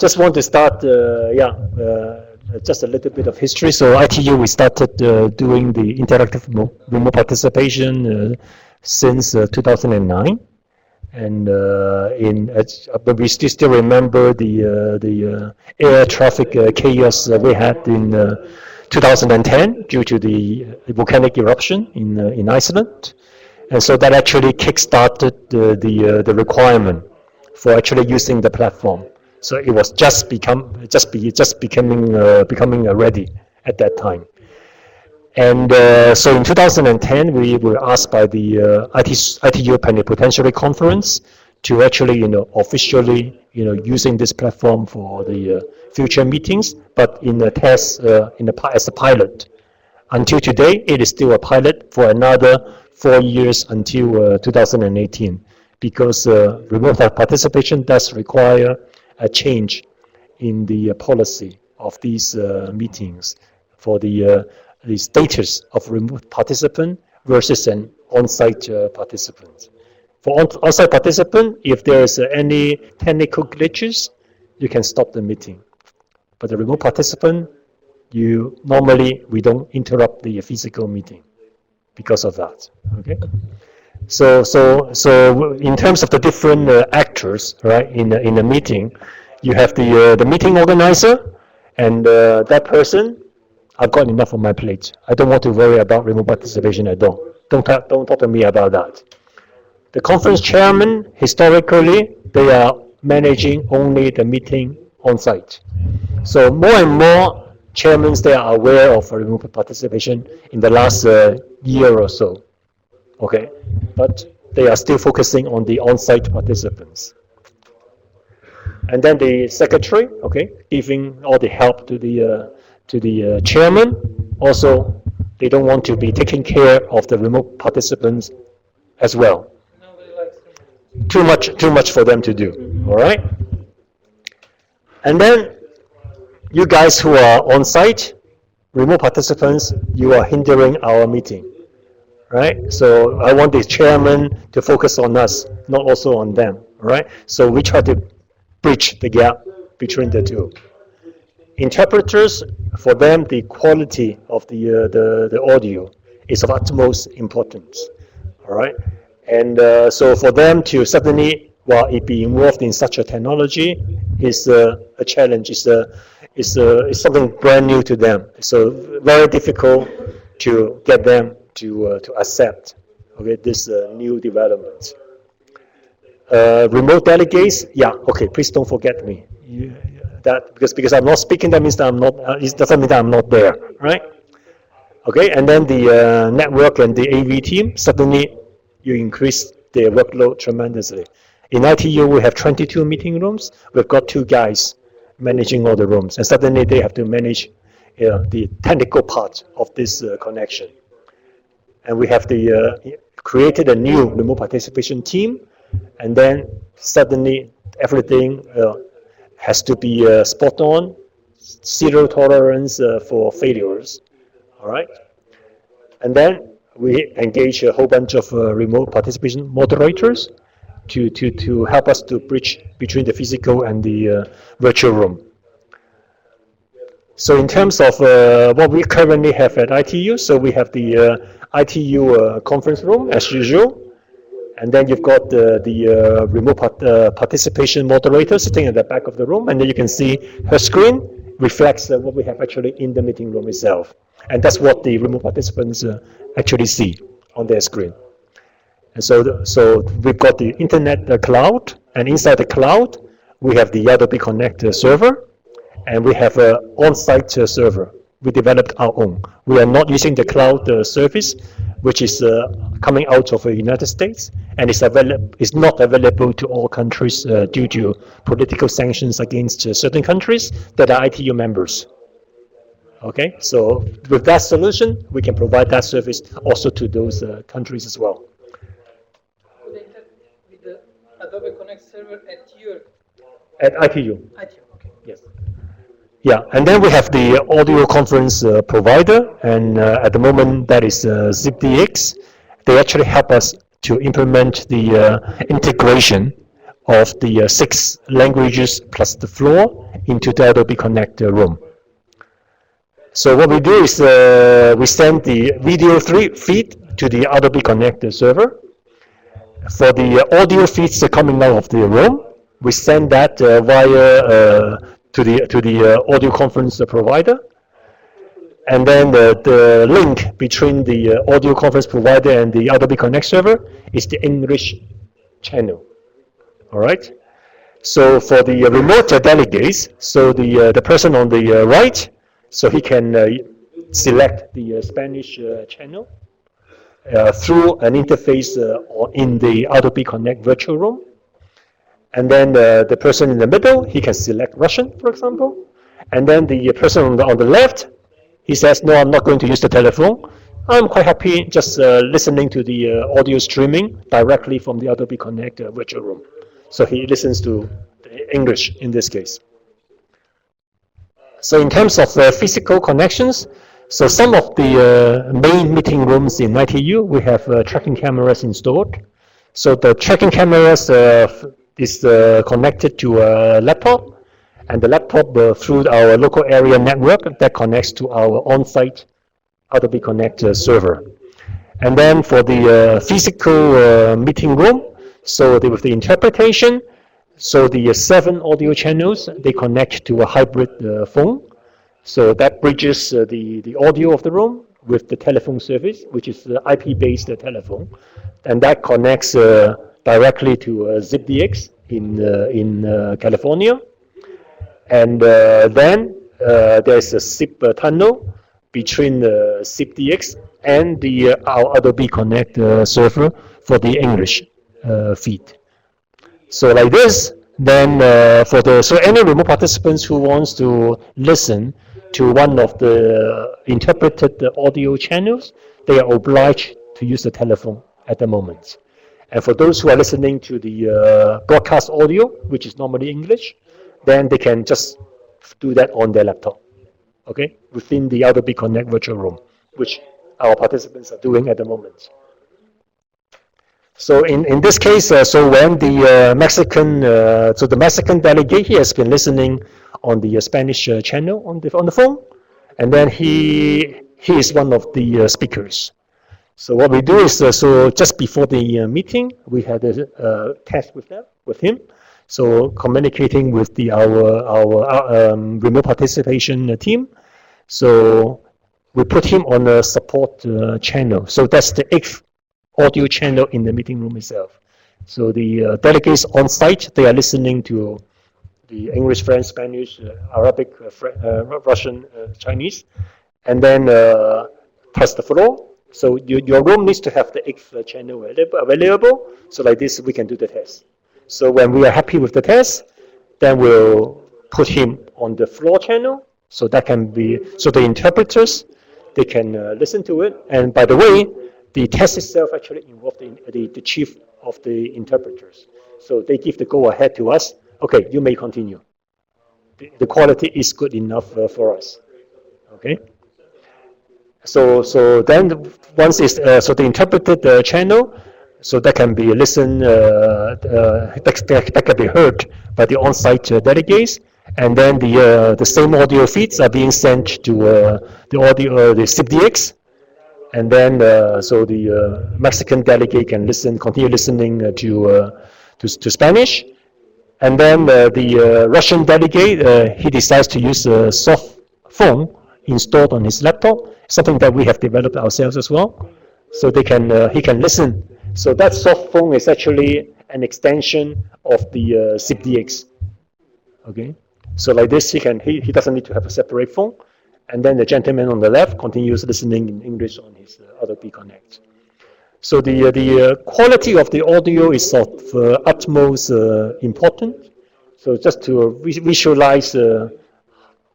just want to start, just a little bit of history. So ITU, we started doing the interactive remote participation since 2009. And but we still remember the air traffic chaos we had in 2010 due to the volcanic eruption in Iceland, and so that actually kick-started the requirement for actually using the platform. So it was becoming ready at that time. And so in 2010, we were asked by the ITU Plenipotentiary Conference to actually, officially, using this platform for the future meetings, but in a test, as a pilot. Until today, it is still a pilot for another 4 years until 2018, because remote participation does require a change in the policy of these meetings for the status of remote participant versus an on-site participant. For on-site participant, if there is any technical glitches, you can stop the meeting. But the remote participant, we don't interrupt the physical meeting because of that. Okay. So in terms of the different actors, right, in a meeting, you have the meeting organizer, and that person. I've got enough on my plate. I don't want to worry about remote participation at all. Don't talk to me about that. The conference chairman, historically, they are managing only the meeting on site. So more and more chairmen, they are aware of remote participation in the last year or so. Okay, but they are still focusing on the on-site participants. And then the secretary, okay, giving all the help to the chairman. Also, they don't want to be taking care of the remote participants as well. Too much for them to do. All right. And then you guys who are on site, remote participants, you are hindering our meeting, right? So I want the chairman to focus on us, not also on them. All right. So we try to bridge the gap between the two. Interpreters, for them, the quality of the audio is of utmost importance. All right, and so for them to suddenly, be involved in such a technology is a challenge. Is something brand new to them. So very difficult to get them to accept, okay, this new development. Remote delegates, please don't forget me. That because I'm not speaking, that means that I'm not. It doesn't mean that I'm not there, right? Okay, and then the network and the AV team, suddenly you increase their workload tremendously. In ITU, we have 22 meeting rooms. We've got 2 guys managing all the rooms, and suddenly they have to manage the technical part of this connection. And we have created a new remote participation team, and then suddenly everything has to be spot on, zero tolerance for failures. All right, and then we engage a whole bunch of remote participation moderators to help us to bridge between the physical and the virtual room. So in terms of what we currently have at ITU, so we have the ITU conference room as usual. And then you've got the remote participation moderator sitting at the back of the room, and then you can see her screen reflects what we have actually in the meeting room itself. And that's what the remote participants actually see on their screen. And so we've got the internet cloud, and inside the cloud, we have the Adobe Connect server, and we have an on-site server. We developed our own. We are not using the cloud service, which is coming out of the United States, and it's not available to all countries due to political sanctions against certain countries that are ITU members. Okay, so with that solution, we can provide that service also to those countries as well. With the Adobe Connect server at ITU. ITU, okay. Yes. Yeah, and then we have the audio conference provider, and at the moment that is ZipDX. They actually help us to implement the integration of the 6 languages plus the floor into the Adobe Connect room. So what we do is we send the video feed to the Adobe Connect server. For the audio feeds coming out of the room, we send that via to the audio conference provider. And then the link between the audio conference provider and the Adobe Connect server is the English channel. All right. So for the remote delegates, so the person on the right, so he can select the Spanish channel through an interface in the Adobe Connect virtual room. And then the person in the middle, he can select Russian, for example. And then the person on the left, he says, no, I'm not going to use the telephone. I'm quite happy just listening to the audio streaming directly from the Adobe Connect virtual room. So he listens to the English in this case. So in terms of physical connections, so some of the main meeting rooms in ITU, we have tracking cameras installed. So the tracking cameras is connected to a laptop, and the laptop through our local area network that connects to our on-site Adobe Connect server. And then for the physical meeting room, so with the interpretation, so the 7 audio channels, they connect to a hybrid phone. So that bridges the audio of the room with the telephone service, which is the IP-based telephone. And that connects directly to ZipDX in California. And then there's a SIP tunnel between the ZipDX and our Adobe Connect server for the English feed. So like this, then so any remote participants who wants to listen to one of the interpreted audio channels, they are obliged to use the telephone at the moment. And for those who are listening to the broadcast audio, which is normally English, then they can just do that on their laptop, okay, within the Adobe Connect virtual room, which our participants are doing at the moment. So in this case, so when the Mexican delegate, he has been listening on the Spanish channel on the phone, and then he is one of the speakers. So what we do is, so just before the meeting, we had a test with him. So communicating with our remote participation team. So we put him on a support channel. So that's the 8th audio channel in the meeting room itself. So the delegates on site, they are listening to the English, French, Spanish, Arabic, Russian, Chinese, and then press the floor. So your room needs to have the 8th channel available. So like this, we can do the test. So when we are happy with the test, then we'll put him on the floor channel. So that can be, so the interpreters, they can listen to it. And by the way, the test itself actually involved the chief of the interpreters. So they give the go-ahead to us. Okay, you may continue. The quality is good enough for us. Okay. So then once it's so the interpreted channel, so that can be listened, that can be heard by the on-site delegates, and then the same audio feeds are being sent to the ZipDX, and then so the Mexican delegate can continue listening to Spanish, and then the Russian delegate he decides to use a soft phone installed on his laptop, something that we have developed ourselves as well, so he can listen. So that soft phone is actually an extension of the ZipDX. Okay, so like this, he doesn't need to have a separate phone, and then the gentleman on the left continues listening in English on his Adobe Connect. So the quality of the audio is of utmost important. So just to visualize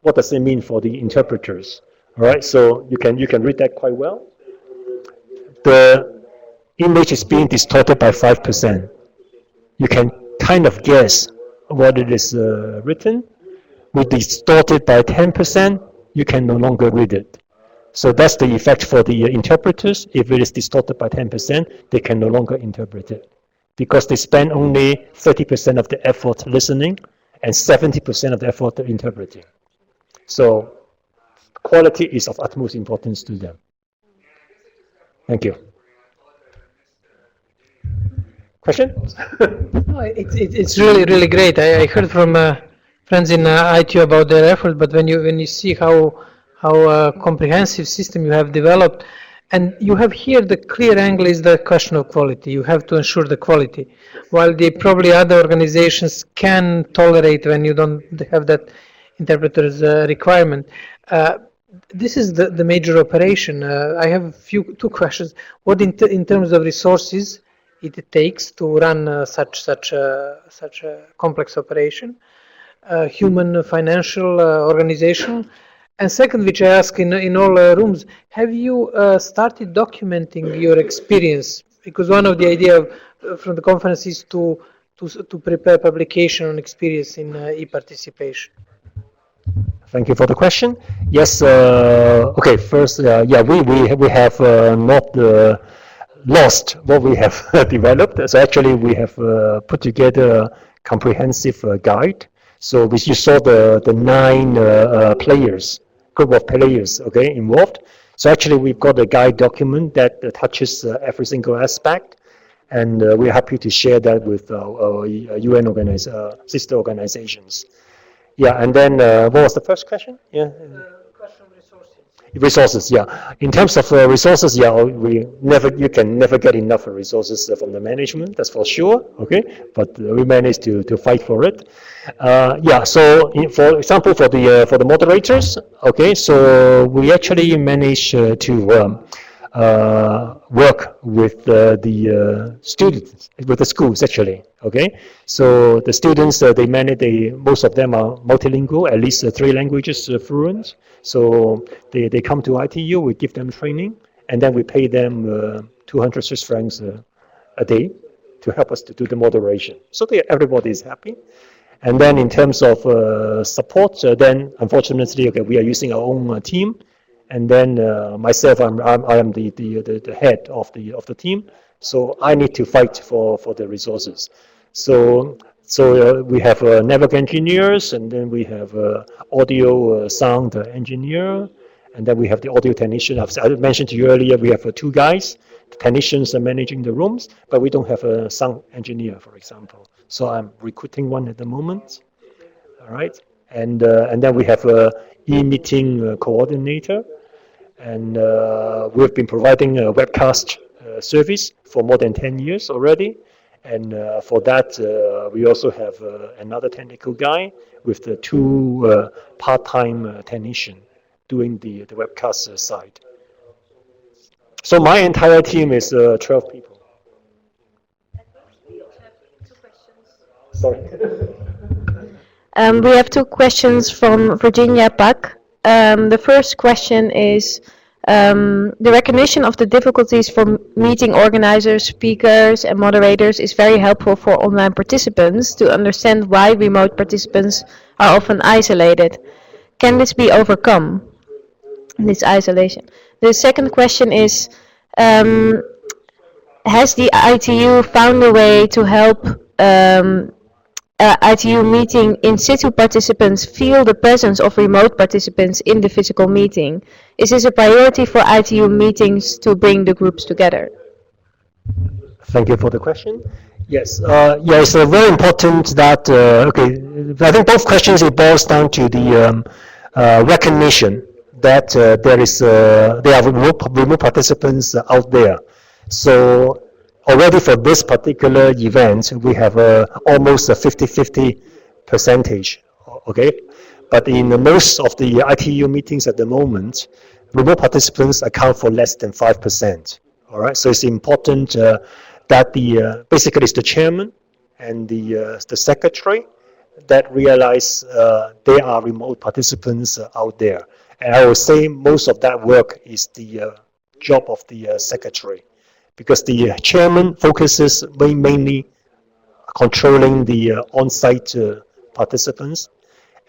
what does it mean for the interpreters. All right, so you can read that quite well. The image is being distorted by 5%. You can kind of guess what it is written. With distorted by 10%, you can no longer read it. So that's the effect for the interpreters. If it is distorted by 10%, they can no longer interpret it, because they spend only 30% of the effort listening, and 70% of the effort of interpreting. So quality is of utmost importance to them. Thank you. Question? No, it's really great. I heard from friends in ITU about their effort, but when you see how comprehensive system you have developed, and you have here the clear angle is the question of quality. You have to ensure the quality, while the probably other organizations can tolerate when you don't have that interpreter's requirement. This is the major operation. I have two questions. What in terms of resources it takes to run such a complex operation, human, financial, organizational, and second, which I ask in all rooms, have you started documenting your experience? Because one of the idea from the conference is to prepare publication on experience in e-participation. Thank you for the question. Yes. Okay. First, yeah, we have not lost what we have developed. So actually, we have put together a comprehensive guide. So you saw the 9 players, group of players, okay, involved. So actually, we've got a guide document that touches every single aspect, and we're happy to share that with our UN sister organizations. Yeah, and then what was the first question? Yeah. Question of resources. Resources, yeah. In terms of resources, yeah, you can never get enough resources from the management, that's for sure. Okay, but we managed to fight for it. Yeah. So, for example, for the moderators, okay, so we actually managed to work with the students, with the schools actually. Okay, so the students most of them are multilingual, at least 3 languages fluent. So they come to ITU, we give them training, and then we pay them 200 Swiss francs a day to help us to do the moderation. So everybody is happy. And then in terms of support, then unfortunately, okay, we are using our own team. And then myself, I am the head of the team, so I need to fight for the resources. So we have network engineers, and then we have audio sound engineer, and then we have the audio technician. I mentioned to you earlier, we have 2 guys. The technicians are managing the rooms, but we don't have a sound engineer, for example. So I'm recruiting one at the moment. All right, and then we have a e-meeting coordinator. And we've been providing a webcast service for more than 10 years already. And for that, we also have another technical guy with the 2 part-time technicians doing the webcast side. So my entire team is 12 people. Sorry. We have 2 questions from Virginia Pak. The first question is, the recognition of the difficulties for meeting organizers, speakers, and moderators is very helpful for online participants to understand why remote participants are often isolated. Can this be overcome, this isolation? The second question is, has the ITU found a way to help ITU meeting in situ participants feel the presence of remote participants in the physical meeting? Is this a priority for ITU meetings to bring the groups together? Thank you for the question. Yes, it's very important that, okay, I think both questions, it boils down to the recognition that there are remote participants out there. So already for this particular event, we have almost a 50-50 percentage, okay? But in most of the ITU meetings at the moment, remote participants account for less than 5%, all right? So it's important that basically it's the chairman and the secretary that realize there are remote participants out there. And I would say most of that work is the job of the secretary, because the chairman focuses mainly controlling the on-site participants,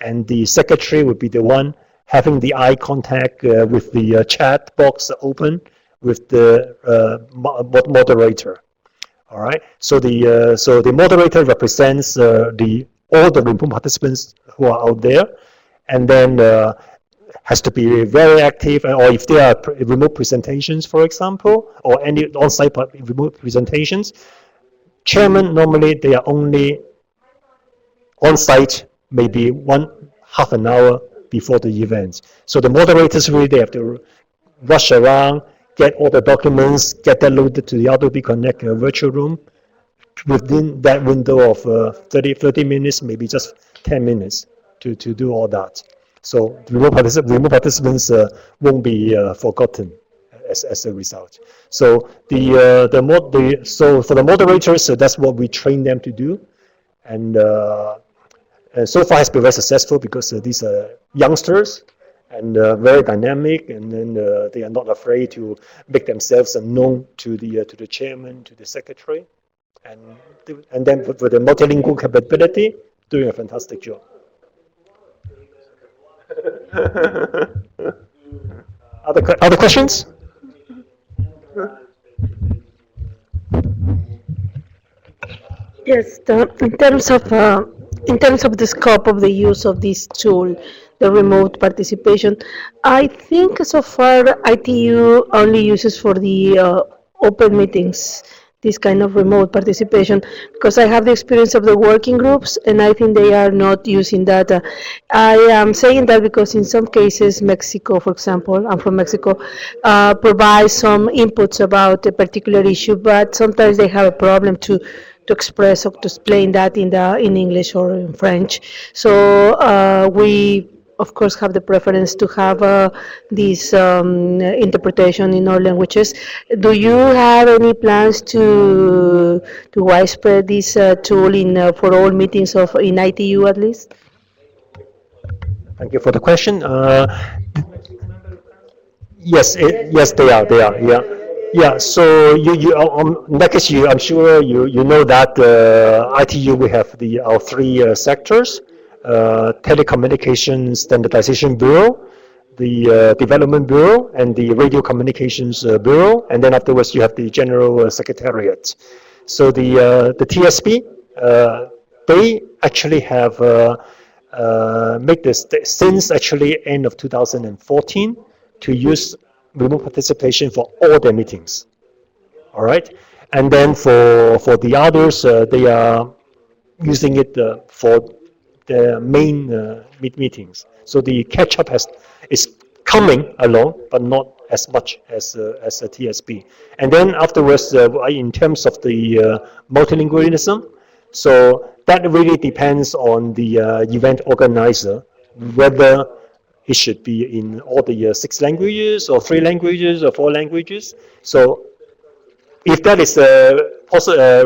and the secretary would be the one having the eye contact with the chat box open with the moderator. All right. So the moderator represents the all the remote participants who are out there, and then has to be very active, or if there are remote presentations, for example, or any on-site remote presentations, chairman normally they are only on-site maybe half an hour before the event. So the moderators really, they have to rush around, get all the documents, get that loaded to the Adobe Connect virtual room within that window of 30 minutes, maybe just 10 minutes to do all that. So remote participants won't be forgotten as a result. So so for the moderators, that's what we train them to do, and so far has been very successful because these are youngsters and very dynamic, and then they are not afraid to make themselves known to the chairman, to the secretary, and then with the multilingual capability, doing a fantastic job. Other questions? Yes, in terms of the scope of the use of this tool, the remote participation, I think so far ITU only uses for the open meetings this kind of remote participation, because I have the experience of the working groups and I think they are not using that. I am saying that because in some cases, Mexico, for example, I'm from Mexico, provides some inputs about a particular issue, but sometimes they have a problem to express or to explain that in English or in French. So we of course have the preference to have this interpretation in all languages. Do you have any plans to widespread this tool for all meetings in ITU at least? Thank you for the question. Yes, they are. Yeah. So in that case, I'm sure you know that ITU we have our three sectors: Telecommunication Standardization Bureau, the Development Bureau, and the Radio Communications Bureau. And then afterwards, you have the General Secretariat. So the TSB, they actually have made this since actually end of 2014 to use remote participation for all their meetings. All right, and then for the others, they are using it for the main meetings. So the catch-up is coming along, but not as much as a TSB. And then afterwards, in terms of the multilingualism, so that really depends on the event organizer, whether it should be in all the 6 languages, or 3 languages, or 4 languages. So if that is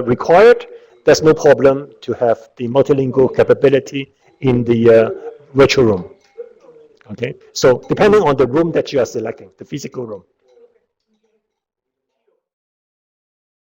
required, there's no problem to have the multilingual capability in the virtual room. Okay, so depending on the room that you are selecting, the physical room.